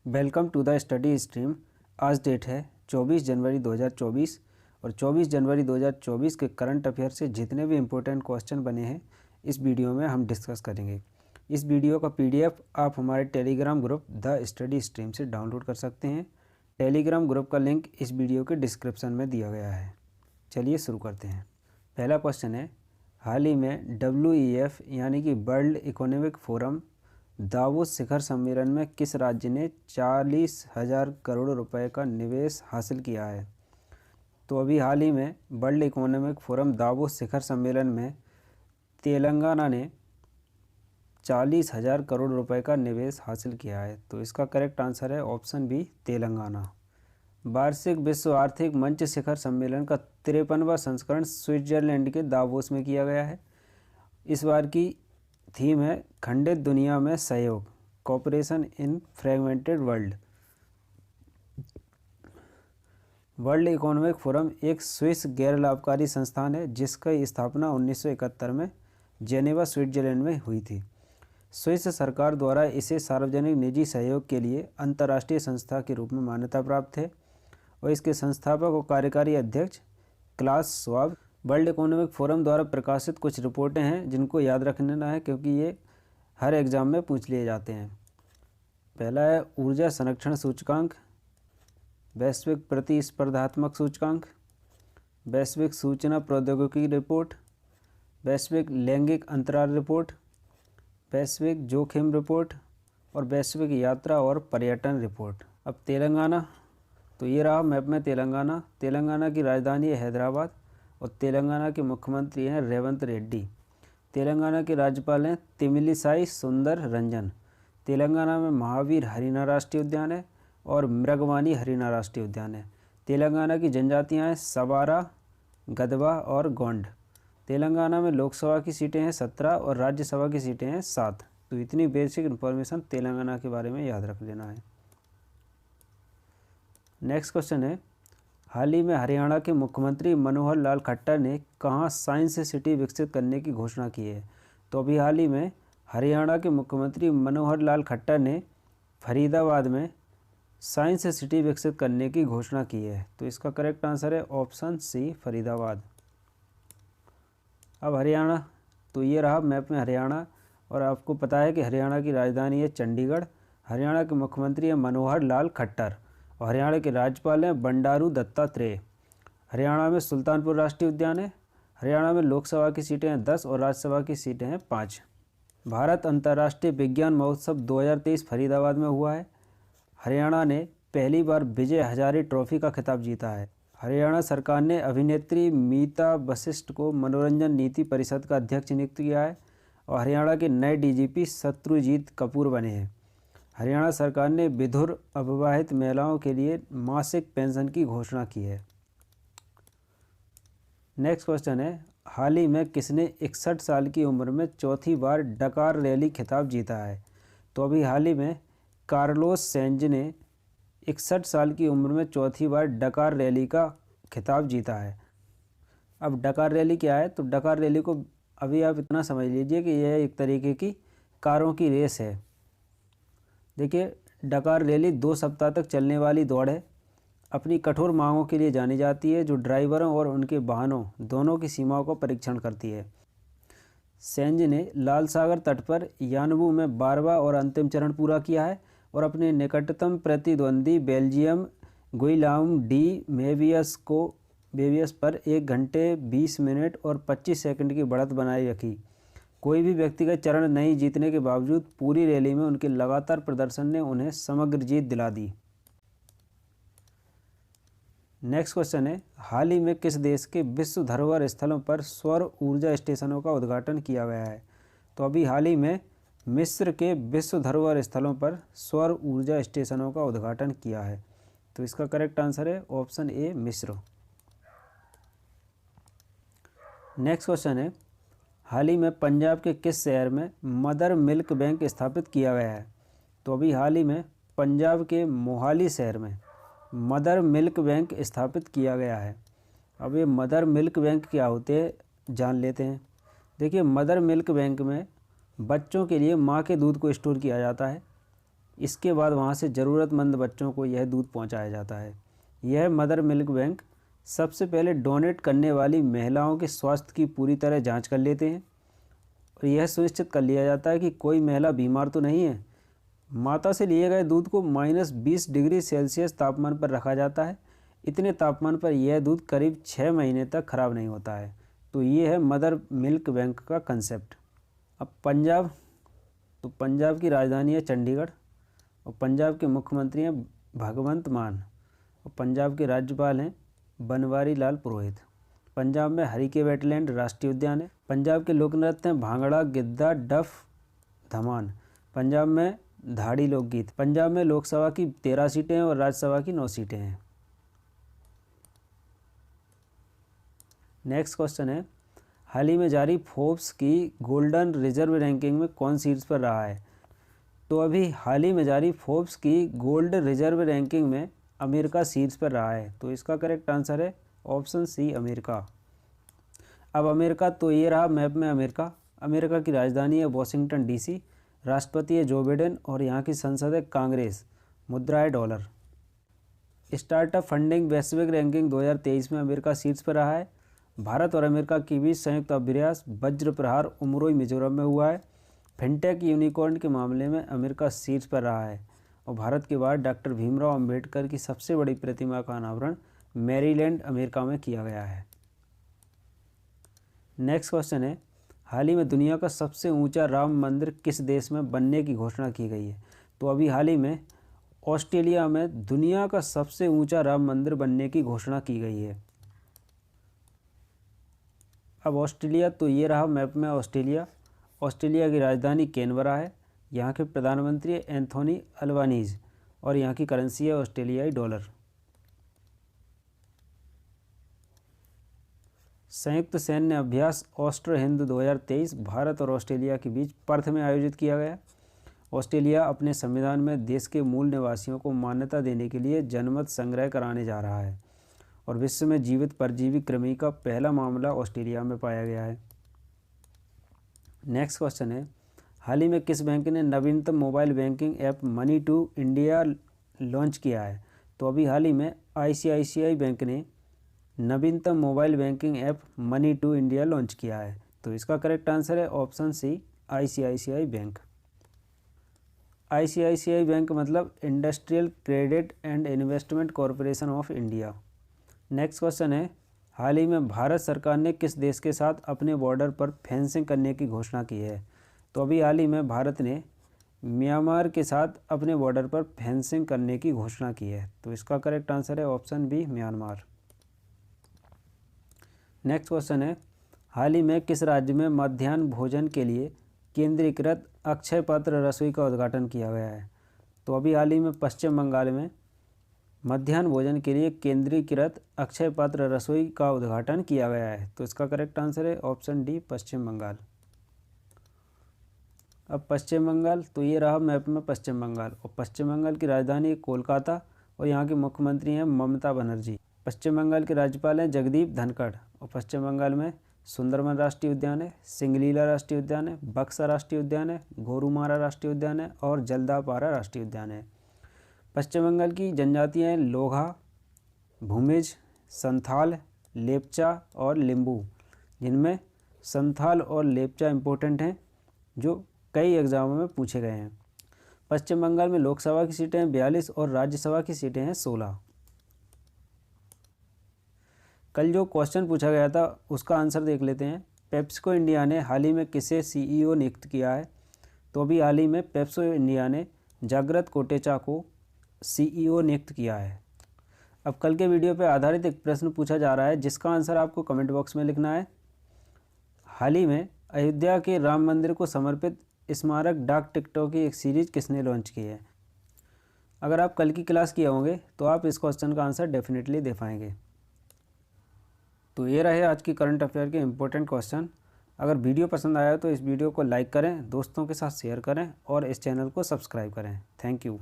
Welcome to the study stream. आज date है 24 जनवरी 2024 और 24 जनवरी 2024 के करंट अफेयर से जितने भी इम्पोर्टेंट क्वेश्चन बने हैं इस वीडियो में हम डिस्कस करेंगे। इस वीडियो का पीडीएफ आप हमारे Telegram group the study stream से डाउनलोड कर सकते हैं। टेलीग्राम ग्रुप का लिंक इस वीडियो के डिस्क्रिप्शन में दिया गया है। चलिए शुरू करते हैं। पहला क्वेश्चन है, हाल ही में WEF यानी कि वर्ल्ड इकोनॉमिक फोरम दावोस शिखर सम्मेलन में किस राज्य ने 40,000 करोड़ रुपए का निवेश हासिल किया है? तो अभी हाल ही में वर्ल्ड इकोनॉमिक फोरम दावोस शिखर सम्मेलन में तेलंगाना ने 40,000 करोड़ रुपए का निवेश हासिल किया है। तो इसका करेक्ट आंसर है ऑप्शन बी, तेलंगाना। वार्षिक विश्व आर्थिक मंच शिखर सम्मेलन का 53वां संस्करण स्विट्जरलैंड के दावोस में किया गया है। इस बार की थीम है खंडित दुनिया में सहयोग, कोऑपरेशन इन fragmented world. World economic forum एक स्विस गैर लाभकारी संस्थान है जिसकी स्थापना 1971 में जेनेवा स्विट्जरलैंड में हुई थी। स्विस सरकार द्वारा इसे सार्वजनिक निजी सहयोग के लिए अंतर्राष्ट्रीय संस्था के रूप में मान्यता प्राप्त है और इसके संस्थापक और कार्यकारी अध्यक्ष class Schwab. World economic forum द्वारा प्रकाशित कुछ रिपोर्टें हैं जिनको याद रखना है क्योंकि ये हर एग्ज़ाम में पूछ लिए जाते हैं। पहला है ऊर्जा संरक्षण सूचकांक, वैश्विक प्रतिस्पर्धात्मक सूचकांक, वैश्विक सूचना प्रौद्योगिकी रिपोर्ट, वैश्विक लैंगिक अंतराल रिपोर्ट, वैश्विक जोखिम रिपोर्ट और वैश्विक यात्रा और पर्यटन रिपोर्ट। अब तेलंगाना, तो ये रहा मैप में तेलंगाना। तेलंगाना की राजधानी है हैदराबाद और तेलंगाना के मुख्यमंत्री हैं रेवंत रेड्डी। तेलंगाना के राज्यपाल हैं तमिलिसाई सुंदर रंजन। तेलंगाना में महावीर हरिना राष्ट्रीय उद्यान है और मृगवानी हरिना राष्ट्रीय उद्यान है। तेलंगाना की जनजातियां हैं सवारा, गदवा और गोंड। तेलंगाना में लोकसभा की सीटें हैं 17 और राज्यसभा की सीटें हैं 7। तो इतनी बेसिक इन्फॉर्मेशन तेलंगाना के बारे में याद रख लेना है। नेक्स्ट क्वेश्चन है, हाल ही में हरियाणा के मुख्यमंत्री मनोहर लाल खट्टर ने कहाँ साइंस सिटी विकसित करने की घोषणा की है? तो अभी हाल ही में हरियाणा के मुख्यमंत्री मनोहर लाल खट्टर ने फरीदाबाद में साइंस सिटी विकसित करने की घोषणा की है। तो इसका करेक्ट आंसर है ऑप्शन सी, फरीदाबाद। अब हरियाणा, तो ये रहा मैप में हरियाणा और आपको पता है कि हरियाणा की राजधानी है चंडीगढ़। हरियाणा के मुख्यमंत्री हैं मनोहर लाल खट्टर और हरियाणा के राज्यपाल हैं बंडारू दत्तात्रेय। हरियाणा में सुल्तानपुर राष्ट्रीय उद्यान है। हरियाणा में लोकसभा की सीटें हैं 10 और राज्यसभा की सीटें हैं 5। भारत अंतर्राष्ट्रीय विज्ञान महोत्सव 2023 फरीदाबाद में हुआ है। हरियाणा ने पहली बार विजय हजारे ट्रॉफी का खिताब जीता है। हरियाणा सरकार ने अभिनेत्री मीता वशिष्ठ को मनोरंजन नीति परिषद का अध्यक्ष नियुक्त किया है और हरियाणा के नए DGP शत्रुजीत कपूर बने हैं। हरियाणा सरकार ने विधुर अविवाहित महिलाओं के लिए मासिक पेंशन की घोषणा की है। नेक्स्ट क्वेश्चन है, हाल ही में किसने 61 साल की उम्र में चौथी बार डकार रैली खिताब जीता है? तो अभी हाल ही में कार्लोस सेंज ने 61 साल की उम्र में चौथी बार डकार रैली का खिताब जीता है। अब डकार रैली क्या है? तो डकार रैली को अभी आप इतना समझ लीजिए कि यह एक तरीके की कारों की रेस है। देखिए, डकार रैली 2 सप्ताह तक चलने वाली दौड़ है। अपनी कठोर मांगों के लिए जानी जाती है जो ड्राइवरों और उनके वाहनों दोनों की सीमाओं का परीक्षण करती है। सेंज ने लाल सागर तट पर यानबू में 12वां और अंतिम चरण पूरा किया है और अपने निकटतम प्रतिद्वंदी बेल्जियम गुइलाम डी मेवियस पर 1 घंटे 20 मिनट और 25 सेकंड की बढ़त बनाए रखी। कोई भी व्यक्तिगत चरण नहीं जीतने के बावजूद पूरी रैली में उनके लगातार प्रदर्शन ने उन्हें समग्र जीत दिला दी। नेक्स्ट क्वेश्चन है, हाल ही में किस देश के विश्व धरोहर स्थलों पर सौर ऊर्जा स्टेशनों का उद्घाटन किया गया है? तो अभी हाल ही में मिस्र के विश्व धरोहर स्थलों पर सौर ऊर्जा स्टेशनों का उद्घाटन किया है। तो इसका करेक्ट आंसर है ऑप्शन ए, मिस्र। नेक्स्ट क्वेश्चन है, हाल ही में पंजाब के किस शहर में मदर मिल्क बैंक स्थापित किया गया है? तो अभी हाल ही में पंजाब के मोहाली शहर में मदर मिल्क बैंक स्थापित किया गया है। अब ये मदर मिल्क बैंक क्या होते हैं जान लेते हैं। देखिए, मदर मिल्क बैंक में बच्चों के लिए माँ के दूध को स्टोर किया जाता है। इसके बाद वहाँ से ज़रूरतमंद बच्चों को यह दूध पहुँचाया जाता है। यह मदर मिल्क बैंक सबसे पहले डोनेट करने वाली महिलाओं के स्वास्थ्य की पूरी तरह जांच कर लेते हैं और यह सुनिश्चित कर लिया जाता है कि कोई महिला बीमार तो नहीं है। माता से लिए गए दूध को -20 डिग्री सेल्सियस तापमान पर रखा जाता है। इतने तापमान पर यह दूध करीब 6 महीने तक खराब नहीं होता है। तो ये है मदर मिल्क बैंक का कंसेप्ट। अब पंजाब, तो पंजाब की राजधानी है चंडीगढ़ और पंजाब के मुख्यमंत्री हैं भगवंत मान और पंजाब के राज्यपाल हैं बनवारी लाल पुरोहित। पंजाब में हरीके वेटलैंड राष्ट्रीय उद्यान है। पंजाब के लोक नृत्य हैं भांगड़ा, गिद्धा, डफ, धमान। पंजाब में धाड़ी लोकगीत। पंजाब में लोकसभा की 13 सीटें हैं और राज्यसभा की 9 सीटें हैं। नेक्स्ट क्वेश्चन है, हाल ही में जारी फोर्ब्स की गोल्डन रिजर्व रैंकिंग में कौन शीर्ष पर रहा है? तो अभी हाल ही में जारी फोर्ब्स की गोल्ड रिजर्व रैंकिंग में अमेरिका शीर्ष पर रहा है। तो इसका करेक्ट आंसर है ऑप्शन सी, अमेरिका। अब अमेरिका, तो ये रहा मैप में अमेरिका। अमेरिका की राजधानी है वॉशिंगटन डीसी। राष्ट्रपति है जो बिडेन और यहाँ की संसद है कांग्रेस। मुद्रा है डॉलर। स्टार्टअप फंडिंग वैश्विक रैंकिंग 2023 में अमेरिका शीर्ष पर रहा है। भारत और अमेरिका के बीच संयुक्त अभ्यास वज्र प्रहार उमरोई मिजोरम में हुआ है। फिनटेक यूनिकॉर्न के मामले में अमेरिका शीर्ष पर रहा है और भारत के बाद डॉक्टर भीमराव अंबेडकर की सबसे बड़ी प्रतिमा का अनावरण मैरीलैंड, अमेरिका में किया गया है। नेक्स्ट क्वेश्चन है, हाल ही में दुनिया का सबसे ऊंचा राम मंदिर किस देश में बनने की घोषणा की गई है? तो अभी हाल ही में ऑस्ट्रेलिया में दुनिया का सबसे ऊंचा राम मंदिर बनने की घोषणा की गई है। अब ऑस्ट्रेलिया, तो ये रहा मैप में ऑस्ट्रेलिया। ऑस्ट्रेलिया की राजधानी कैनबरा है। यहाँ के प्रधानमंत्री एंथोनी अल्बानीज और यहाँ की करेंसी है ऑस्ट्रेलियाई डॉलर। संयुक्त सैन्य अभ्यास ऑस्ट्रो हिंद 2023 भारत और ऑस्ट्रेलिया के बीच पर्थ में आयोजित किया गया। ऑस्ट्रेलिया अपने संविधान में देश के मूल निवासियों को मान्यता देने के लिए जनमत संग्रह कराने जा रहा है और विश्व में जीवित परजीवी कृमि का पहला मामला ऑस्ट्रेलिया में पाया गया है। नेक्स्ट क्वेश्चन है, हाल ही में किस बैंक ने नवीनतम mobile banking app money to India launch किया है? तो अभी हाल ही में ICICI बैंक ने नवीनतम mobile banking app money to India launch किया है। तो इसका करेक्ट आंसर है option C, ICICI bank. ICICI bank मतलब industrial credit and investment corporation of India. Next question है, हाल ही में भारत सरकार ने किस देश के साथ अपने बॉर्डर पर फेंसिंग करने की घोषणा की है? तो अभी हाल ही में भारत ने म्यांमार के साथ अपने बॉर्डर पर फेंसिंग करने की घोषणा की है। तो इसका करेक्ट आंसर है option B, Myanmar. Next question है, हाल ही में किस राज्य में मध्याह्न भोजन के लिए केंद्रीकृत अक्षय पात्र रसोई का उद्घाटन किया गया है? तो अभी हाल ही में पश्चिम बंगाल में मध्याह्न भोजन के लिए केंद्रीकृत अक्षय पात्र रसोई का उद्घाटन किया गया है। तो इसका करेक्ट आंसर है ऑप्शन डी, पश्चिम बंगाल। अब पश्चिम बंगाल, तो ये रहा मैप में पश्चिम बंगाल और पश्चिम बंगाल की राजधानी कोलकाता और यहाँ के मुख्यमंत्री हैं ममता बनर्जी। पश्चिम बंगाल के राज्यपाल हैं जगदीप धनखड़ और पश्चिम बंगाल में सुंदरबन राष्ट्रीय उद्यान है, सिंगलीला राष्ट्रीय उद्यान है, बक्सा राष्ट्रीय उद्यान है, गोरुमारा राष्ट्रीय उद्यान है और जल्दापारा राष्ट्रीय उद्यान है। पश्चिम बंगाल की जनजातियाँ हैं लोघा, भूमिज, संथाल, लेपचा और लिम्बू, जिनमें संथाल और लेपचा इम्पोर्टेंट हैं जो कई एग्जामों में पूछे गए हैं। पश्चिम बंगाल में लोकसभा की सीटें हैं 42 और राज्यसभा की सीटें हैं 16। कल जो क्वेश्चन पूछा गया था उसका आंसर देख लेते हैं। पेप्सिको इंडिया ने हाल ही में किसे CEO नियुक्त किया है? तो अभी हाल ही में पेप्सिको इंडिया ने जागृत कोटेचा को CEO नियुक्त किया है। अब कल के वीडियो पर आधारित एक प्रश्न पूछा जा रहा है जिसका आंसर आपको कमेंट बॉक्स में लिखना है। हाल ही में अयोध्या के राम मंदिर को समर्पित स्मारक डाक टिकटों की एक सीरीज किसने लॉन्च की है? अगर आप कल की क्लास किए होंगे तो आप इस क्वेश्चन का आंसर डेफिनेटली दे पाएंगे। तो ये रहे आज की करंट अफेयर के इम्पोर्टेंट क्वेश्चन। अगर वीडियो पसंद आया तो इस वीडियो को लाइक करें, दोस्तों के साथ शेयर करें और इस चैनल को सब्सक्राइब करें। Thank you.